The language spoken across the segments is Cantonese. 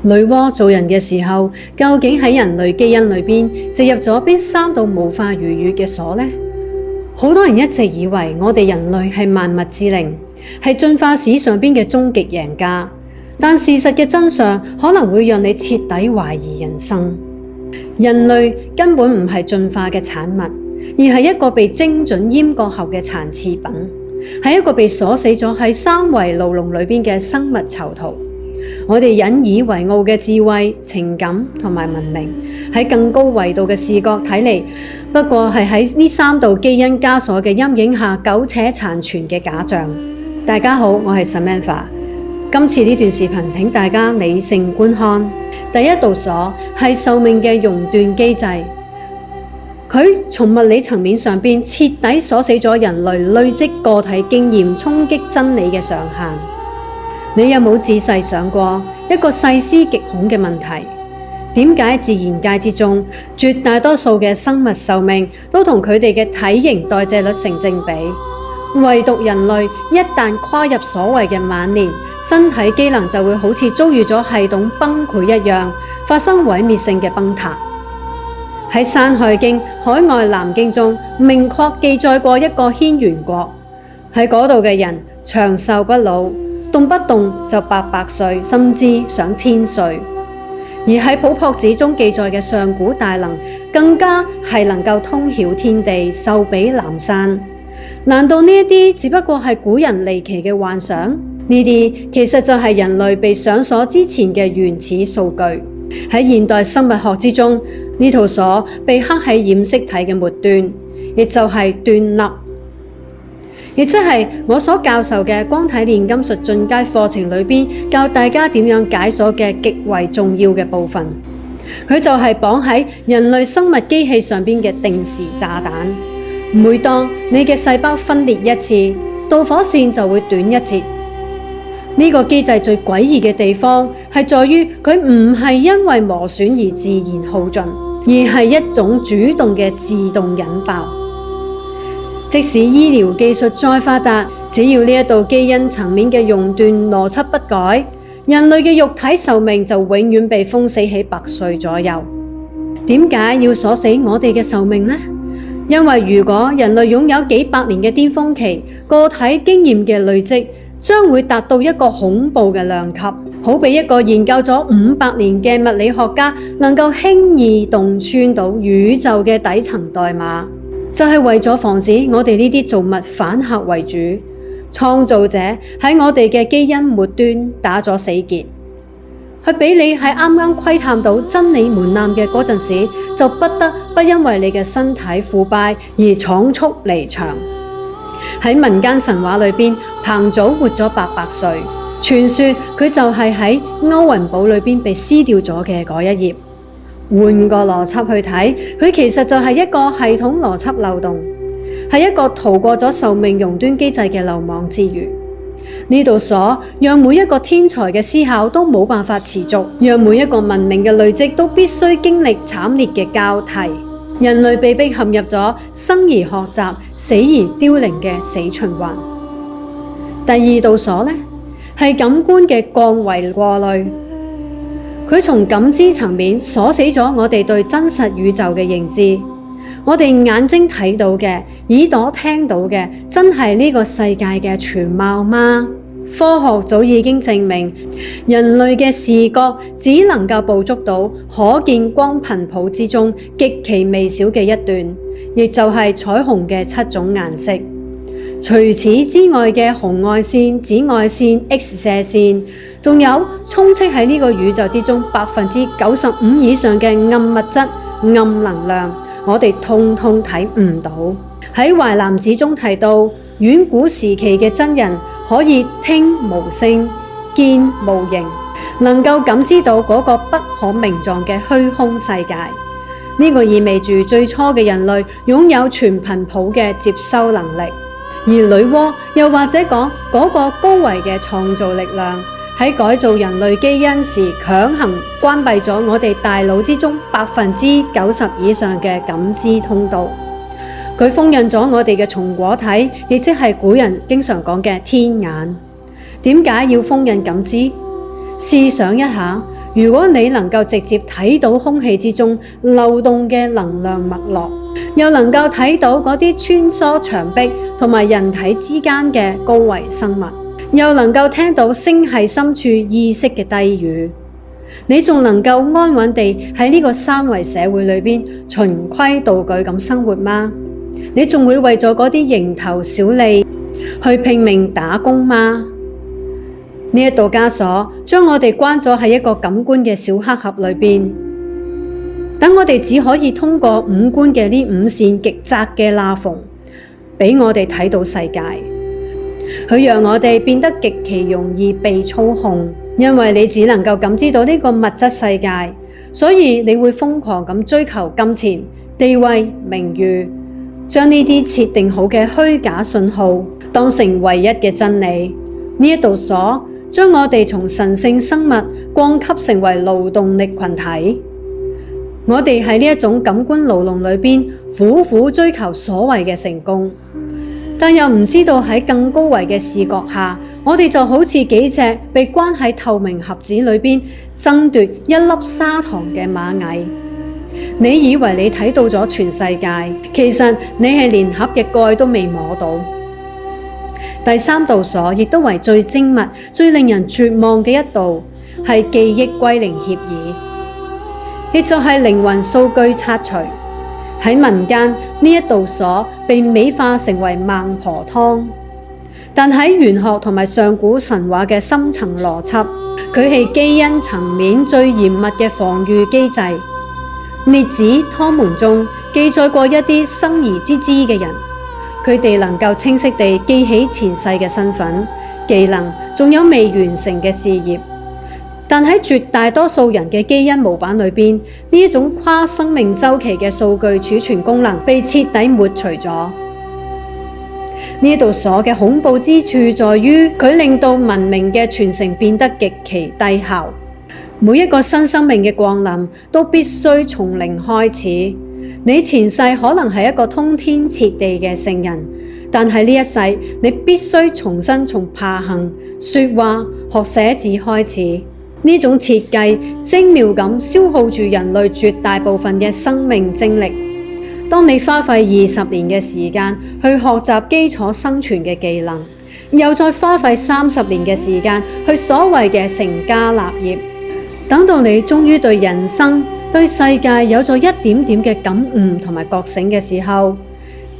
女媧造人嘅時候，究竟喺人類基因裏邊植入咗邊3道無法逾越嘅鎖呢？好多人一直以為我哋人類係萬物之靈，係進化史上邊嘅終極贏家，但事實嘅真相可能會讓你徹底懷疑人生。人類根本唔係進化嘅產物，而係一個被精準閹割後嘅殘次品，係一個被鎖死咗喺3維牢籠裏邊嘅生物囚徒。我哋引以為傲嘅智慧、情感同埋文明，喺更高維度嘅視覺睇嚟，不過係喺呢3道基因枷鎖嘅陰影下苟且殘存嘅假象。大家好，我係 Samantha。今次呢段視頻，請大家理性觀看。第一道鎖係壽命嘅熔斷機制，佢從物理層面上邊徹底鎖死咗人類累積個體經驗、衝擊真理嘅上限。你有冇仔細想過一個細思極恐嘅問題？點解自然界之中絕大多數嘅生物壽命都同佢哋嘅體型代謝率成正比，唯獨人類一旦跨入所謂嘅晚年，身體機能就會好似遭遇咗系統崩潰一樣，發生毀滅性嘅崩塌。喺《山海經·海外南經》中明確記載過一個軒轅國，喺嗰度嘅人長壽不老，動不動就800歲，甚至上1000歲。而喺《普朴子》中記載嘅上古大能，更加係能夠通曉天地，壽比南山。難道呢一啲只不過係古人離奇嘅幻想？呢啲其實就係人類被上鎖之前嘅原始數據。喺現代生物學之中，呢套鎖被刻喺染色體嘅末端，亦就係端粒。亦即係我所教授嘅光體煉金術進階課程裏邊教大家點樣解鎖嘅極為重要嘅部分，佢就係綁喺人類生物機器上邊嘅定時炸彈。每當你嘅細胞分裂一次，導火線就會短一截。呢個機制最詭異嘅地方係在於佢唔係因為磨損而自然耗盡，而係一種主動嘅自動引爆。即使醫療技術再發達，只要呢一道基因層面嘅熔斷邏輯不改，人類嘅肉體壽命就永遠被封死喺100歲左右。點解要鎖死我哋嘅壽命呢？因為如果人類擁有幾百年嘅巔峰期，個體經驗嘅累積將會達到一個恐怖嘅量級，好比一個研究咗500年嘅物理學家能夠輕易洞穿到宇宙嘅底層代碼。就係為咗防止我哋呢啲造物反客為主，創造者喺我哋嘅基因末端打咗死結，去俾你喺啱啱窺探到真理門檻嘅嗰陣時，就不得不因為你嘅身體腐敗而倉促離場。喺民間神話裏邊，彭祖活咗800歲，傳說佢就係喺歐雲堡裏邊被撕掉咗嘅嗰一頁。換個邏輯去睇，佢其實就係一個系統邏輯漏洞，係一個逃過咗壽命熔斷機制嘅漏網之魚。呢道鎖讓每一個天才嘅思考都冇辦法持續，讓每一個文明嘅累積都必須經歷慘烈嘅交替。人類被迫陷入咗生而學習、死而凋零嘅死循環。第二道鎖呢，係感官嘅降維過濾。佢從感知層面鎖死咗我哋對真實宇宙嘅認知。我哋眼睛睇到嘅、耳朵聽到嘅，真係呢個世界嘅全貌嗎？科學早已經證明，人類嘅視覺只能夠捕捉到可見光頻譜之中極其微小嘅一段，亦就係彩虹嘅7種顏色。除此之外嘅紅外線、紫外線、X 射線，仲有充斥喺呢個宇宙之中95%以上嘅暗物質、暗能量，我哋通通睇唔到。喺《淮南子》中提到，遠古時期嘅真人可以聽無聲、見無形，能夠感知到嗰個不可名狀嘅虛空世界。呢個意味住最初嘅人類擁有全頻譜嘅接收能力。而女媧又或者講嗰個高維嘅創造力量，喺改造人類基因時強行關閉咗我哋大腦之中90%以上嘅感知通道。佢封印咗我哋嘅松果體，亦即係古人經常講嘅天眼。點解要封印感知？試想一下，如果你能夠直接睇到空氣之中流動嘅能量脈絡，又能夠睇到嗰啲穿梭牆壁同埋人體之間嘅高維生物，又能夠聽到星系深處意識嘅低語，你仲能夠安穩地喺呢個三維社會裏邊循規蹈矩咁生活嗎？你仲會為咗嗰啲蠅頭小利去拼命打工嗎？呢一道枷鎖將我哋關咗喺一個感官嘅小黑盒裏邊，等我哋只可以通過五官嘅呢五線極窄嘅罅縫，俾我哋睇到世界。佢讓我哋變得極其容易被操控，因為你只能夠感知到呢個物質世界，所以你會瘋狂咁追求金錢、地位、名譽，將呢啲設定好嘅虛假信號當成唯一嘅真理。呢一道鎖將我哋從神聖生物降級成為勞動力群體。我哋喺呢一種感官牢籠裏邊苦苦追求所謂嘅成功，但又唔知道喺更高維嘅視覺下，我哋就好似幾隻被關喺透明盒子裏邊爭奪一粒砂糖嘅螞蟻。你以為你睇到咗全世界，其實你係連盒嘅蓋都未摸到。第三道鎖亦都為最精密、最令人絕望嘅一道，係記憶歸零協議，亦就係靈魂數據拆除。喺民間，呢一道鎖被美化成為孟婆湯，但喺玄學同埋上古神話嘅深層邏輯，佢係基因層面最嚴密嘅防禦機制。列子湯門中記載過一啲生兒之資嘅人，佢哋能夠清晰地記起前世嘅身份、技能，仲有未完成嘅事業。但喺絕大多數人嘅基因模板裏邊，呢一種跨生命週期嘅數據儲存功能被徹底抹除咗。呢道鎖嘅恐怖之處在於，佢令到文明嘅傳承變得極其低效。每一個新生命嘅降臨都必須從零開始。你前世可能係一個通天徹地嘅聖人，但係呢一世你必須重新從爬行、說話、學寫字開始。呢種設計精妙咁消耗住人類絕大部分嘅生命精力。當你花費20年嘅時間去學習基礎生存嘅技能，又再花費30年嘅時間去所謂嘅成家立業，等到你終於對人生、對世界有咗一點點嘅感悟同埋覺醒嘅時候，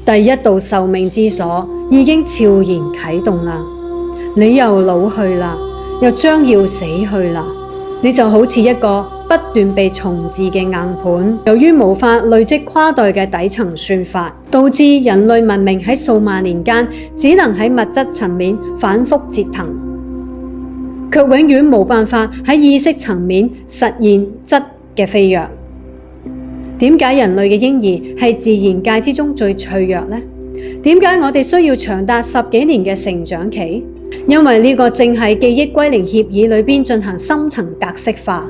第一道壽命之鎖已經悄然啟動啦。你又老去啦，又將要死去啦。你就好似一個不斷被重置嘅硬盤，由於無法累積跨代嘅底層算法，導致人類文明喺數萬年間只能喺物質層面反覆折騰，卻永遠冇辦法喺意識層面實現質嘅飛躍。點解人類嘅嬰兒係自然界之中最脆弱呢？點解我哋需要長達10幾年嘅成長期？因為呢個正係記憶歸零協議裏邊進行深層格式化，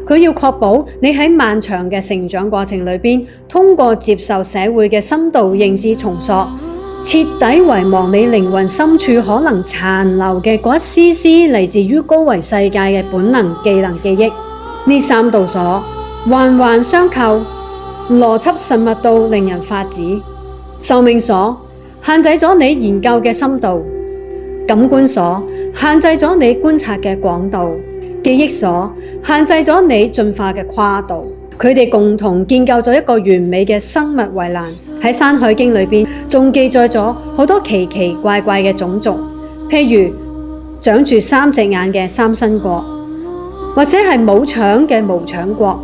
佢要確保你喺漫長嘅成長過程裏邊，通過接受社會嘅深度認知重塑，徹底遺忘你靈魂深處可能殘留嘅嗰一絲絲嚟自於高維世界嘅本能、技能、記憶。呢三道鎖環環相扣，邏輯縝密到令人發指。壽命鎖限制咗你研究嘅深度，感官鎖限制咗你觀察嘅廣度，記憶鎖限制咗你進化嘅跨度。佢哋共同建構咗一個完美嘅生物圍欄。喺《山海經》裏邊仲記載咗好多奇奇怪怪嘅種族，譬如長住3隻眼嘅三身國，或者係冇腸嘅無腸國。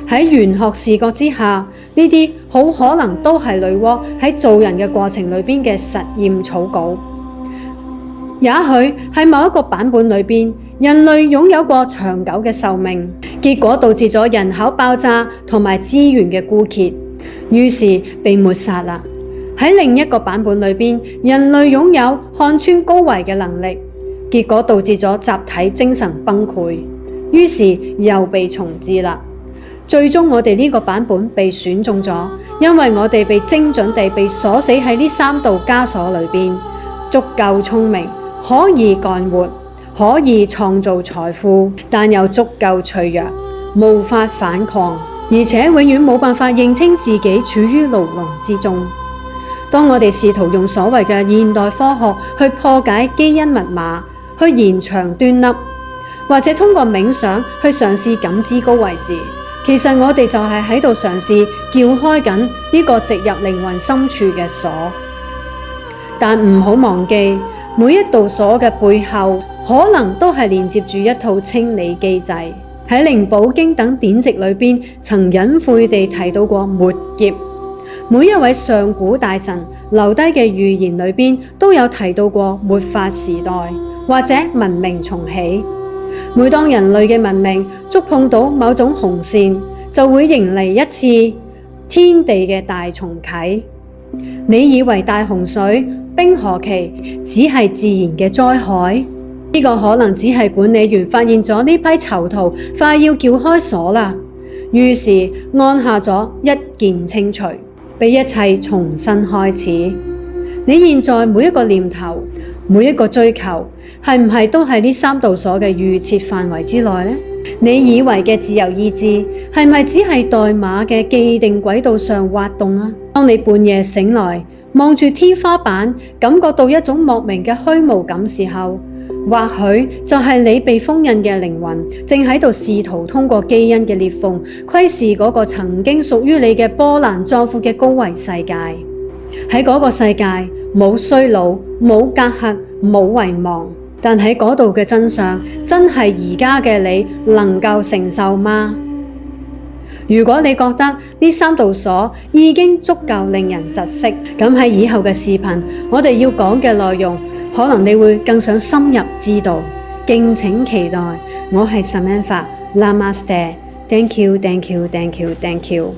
喺玄學視覺之下，呢啲好可能都係女媧喺做人嘅過程裏邊嘅實驗草稿。也許喺某一個版本裏邊，人類擁有過長久嘅壽命，結果導致咗人口爆炸同埋資源嘅枯竭，於是被抹殺啦。喺另一個版本裏邊，人類擁有看穿高維嘅能力，結果導致咗集體精神崩潰，於是又被重置啦。最終我哋呢個版本被選中咗，因為我哋被精準地被鎖死喺呢3道枷鎖裏邊，足夠聰明，可以幹活，可以創造財富，但又足夠脆弱，無法反抗，而且永遠冇辦法認清自己處於牢籠之中。當我哋試圖用所謂嘅現代科學去破解基因密碼，去延長端粒，或者通過冥想去嘗試感知高維時，其實我哋就係喺度嘗試撬開緊呢個植入靈魂深處嘅鎖。但唔好忘記，每一道鎖嘅背後，可能都係連接住一套清理機制。喺靈寶經等典籍裏邊，曾隱晦地提到過末劫。每一位上古大神留低嘅預言裏邊，都有提到過末法時代或者文明重起。每當人類嘅文明觸碰到某種紅線，就會迎嚟一次天地嘅大重啟。你以為大洪水、冰河期只係自然嘅災害？呢個可能只係管理員發現咗呢批囚徒快要撬開鎖啦，於是按下咗一鍵清除，俾一切重新開始。你現在每一個念頭、每一個追求，係唔係都係呢三道鎖嘅預設範圍之內呢？你以為嘅自由意志，係咪只係代碼嘅既定軌道上滑動啊？當你半夜醒來，望住天花板，感覺到一種莫名嘅虛無感時候，或許就係你被封印嘅靈魂，正喺度試圖通過基因嘅裂縫，窺視嗰個曾經屬於你嘅波瀾壯闊嘅高維世界。喺嗰個世界，冇衰老，冇隔閡，冇遺忘。但喺嗰度嘅真相，真係而家嘅你能夠承受嗎？如果你覺得呢三道鎖已經足夠令人窒息，咁喺以後嘅視頻，我哋要講嘅內容，可能你會更想深入知道。敬請期待。我係 Samantha，Namaste，Thank you，Thank you，Thank you，Thank you。